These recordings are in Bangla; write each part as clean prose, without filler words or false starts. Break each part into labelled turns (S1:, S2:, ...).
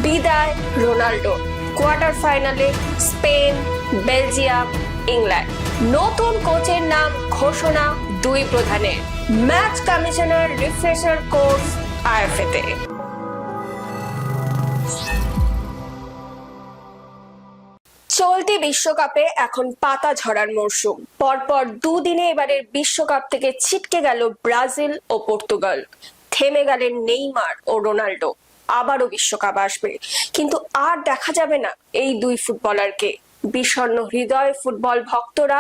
S1: বিদায় রোনাল্ডো। কোয়ার্টার ফাইনালে স্পেন, বেলজিয়াম, ইংল্যান্ড। নতুন কোচের নাম ঘোষণা দুই প্রধানের। Match commissioner refresher course IFA তে। চলতি বিশ্বকাপে এখন পাতা ঝরার মরশুম। পরপর দুদিনে এবারের বিশ্বকাপ থেকে ছিটকে গেল ব্রাজিল ও পর্তুগাল। থেমে গেলেন নেইমার ও রোনাল্ডো। আবারও বিশ্বকাপ আসবে, কিন্তু আর দেখা যাবে না এই দুই ফুটবলারকে। বিষণ্ণ হৃদয় ফুটবল ভক্তরা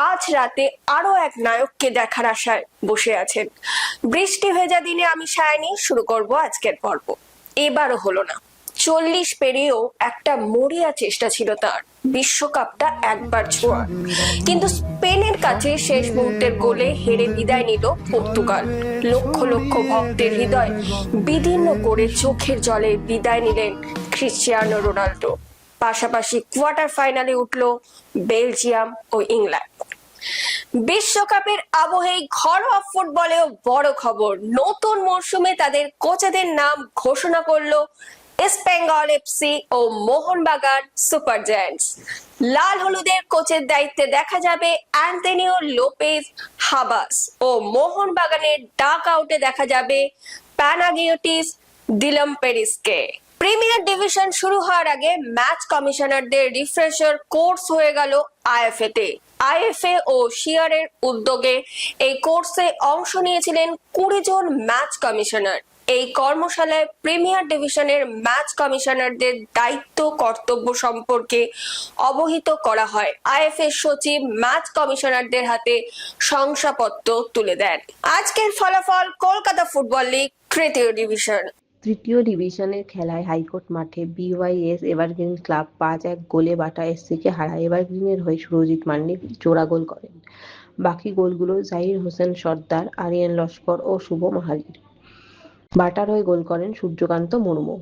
S1: আজ রাতে আরো এক নায়ককে দেখার আশায় বসে আছেন। বৃষ্টি ভেজা দিনে আমি সায়নী শুরু করব আজকের পর্ব। এবারও হলো না। 40 পেরিয়েও একটা মরিয়া চেষ্টা ছিল তার বিশ্বকাপটা একবার ছোঁয়ার, কিন্তু স্পেনের কাছে শেষ মুহূর্তের গোলে হেরে বিদায় নিল পর্তুগাল। লক্ষ লক্ষ ভক্তের হৃদয় বিদীর্ণ করে চোখের জলে বিদায় নিলেন ক্রিশ্চিয়ানো রোনাল্ডো। পাশাপাশি কোয়ার্টার ফাইনালে উঠল বেলজিয়াম ও ইংল্যান্ড। বিশ্বকাপের আবহে ঘরোয়া ফুটবলেও বড় খবর। নতুন মরশুমে তাদের কোচেদের নাম ঘোষণা করলো ইস্ট বেঙ্গল এফসি ও মোহনবাগান সুপার জায়ান্টস। লাল হলুদের কোচের দায়িত্বে দেখা যাবে অ্যান্টনিও লোপেজ হাবাস ও মোহনবাগানের ডাক আউটে দেখা যাবে প্যানাগিওটিস দিলম্পেরিসকে। প্রিমিয়ার ডিভিশন শুরু হওয়ার আগে ম্যাচ কমিশনারদের রিফ্রেশার কোর্স হয়ে গেল আইএফএ তে। আইএফএ ও শিয়ারের উদ্যোগে এই কোর্সে অংশ নিয়েছিলেন 20 জন ম্যাচ কমিশনার। এই কর্মশালায় প্রিমিয়ার ডিভিশনের ম্যাচ কমিশনারদের দায়িত্ব কর্তব্য সম্পর্কে অবহিত করা হয়। আইএফএ সচিব ম্যাচ কমিশনারদের হাতে শংসাপত্র তুলে দেন। আজকের ফলাফল: কলকাতা ফুটবল লিগ তৃতীয় ডিভিশন।
S2: তৃতীয় ডিভিশনের খেলায় হাইকোর্ট মাঠে বিওয়াইএস এভারগ্রিন ক্লাব 5-1 গোলে বাটা এসসিকে হারায়। এভারগ্রিনের হয়ে সুরজিৎ মান্ডি জোড়া গোল করেন। বাকি গোলগুলো জাহির হোসেন সর্দার, আরিয়ান লস্কর ও শুভ মাহালির। বাটার হয়ে গোল করেন সূর্যকান্ত মুর্মু।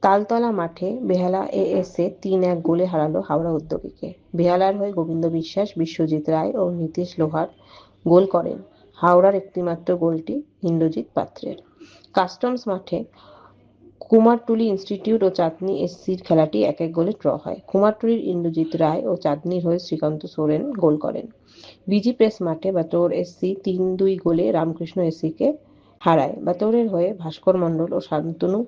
S2: তালতলা মাঠে বেহালা এএসএ 3-1 গোলে হারালো হাওড়া উদ্যোগীকে। বেহালার হয়ে গোবিন্দ বিশ্বাস, বিশ্বজিৎ রায় ও নীতিশ লোহার গোল করেন। হাওড়ার একটিমাত্র গোলটি ইন্দ্রজিৎ পাত্রের। কাস্টমস মাঠে কুমারটুলি ইনস্টিটিউট ও চাঁদনী এসসির খেলাটি 1-1 গোলে ড্র হয়। কুমারটুলির ইন্দ্রজিৎ রায় ও চাঁদনীর হয়ে শ্রীকান্ত সোরেন গোল করেন। বিজি প্রেস মাঠে বাতৌর এসসি 3-2 গোলে রামকৃষ্ণ এসসিকে হারায়। বাতৌরের হয়ে ভাস্কর মণ্ডল ও শান্তনু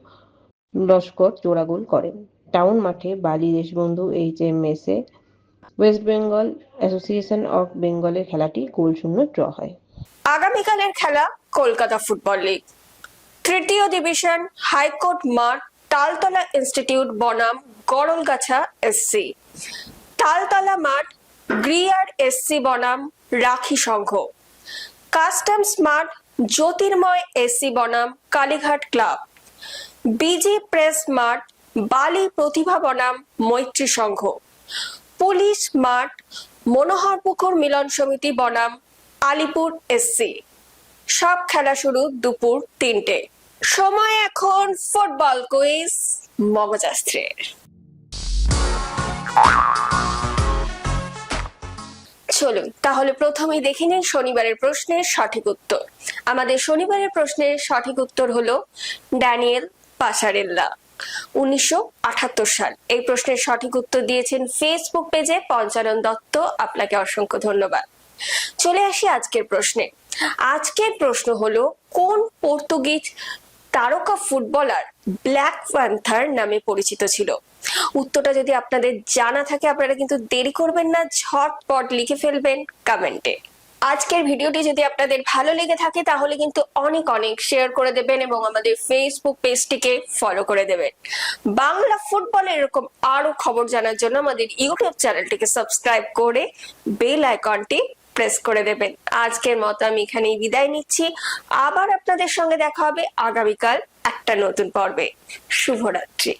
S2: লস্কর জোড়া গোল করেন। টাউন মাঠে Bali Deshbandhu HMSA west Bengal association of বেঙ্গলের খেলাটি গোলশূন্য ড্র হয়।
S1: আগামীকালের খেলা কলকাতা ফুটবল লিগ তৃতীয় ডিভিশন। হাইকোর্ট মাঠ, তালতলা ইনস্টিটিউট বনাম গড়লগাছা এসসি। তালতলা মাঠ, গ্রিয়ার এসসি বনাম রাখি সংঘ। কাস্টমস মাঠ, জ্যোতির্ময় এসসি বনাম কালীঘাট ক্লাব। বিজি প্রেস মাঠ, বালি প্রতিভা বনাম মৈত্রী সংঘ। পুলিশ মাঠ, মনোহরপুকুর মিলন সমিতি বনাম আলিপুর এসসি। সব খেলা শুরু দুপুর 3টে। সময় এখন ফুটবল কুইজ মগজাস্ত্রের। চলুন তাহলে প্রথমেই দেখে নিন শনিবারের প্রশ্নের সঠিক উত্তর। আমাদের শনিবারের প্রশ্নের সঠিক উত্তর হলো ড্যানিয়েল পাসারেল্লা, 1978 সাল। এই প্রশ্নের সঠিক উত্তর দিয়েছেন ফেসবুক পেজে পঞ্চানন দত্ত। আপনাকে অসংখ্য ধন্যবাদ। চলে আসি আজকের প্রশ্নে। আজকের প্রশ্ন হলো, কোন পর্তুগিজ তারকা ফুটবলার ব্ল্যাক প্যান্থার নামে পরিচিত ছিল? উত্তরটা যদি আপনাদের জানা থাকে আপনারা কিন্তু দেরি করবেন না, ঝটপট লিখে ফেলবেন কমেন্টে। আজকের ভিডিওটি যদি আপনাদের ভালো লেগে থাকে তাহলে কিন্তু অনেক অনেক শেয়ার করে দেবেন এবং আমাদের ফেসবুক পেজটিকে ফলো করে দেবেন। বাংলা ফুটবলের এরকম আরো খবর জানার জন্য আমাদের ইউটিউব চ্যানেলটিকে সাবস্ক্রাইব করে বেল আইকনটি প্রেস করে দেবেন। আজকের মতো আমি এখানেই বিদায় নিচ্ছি। আবার আপনাদের সঙ্গে দেখা হবে আগামীকাল একটা নতুন পর্বে। শুভরাত্রি।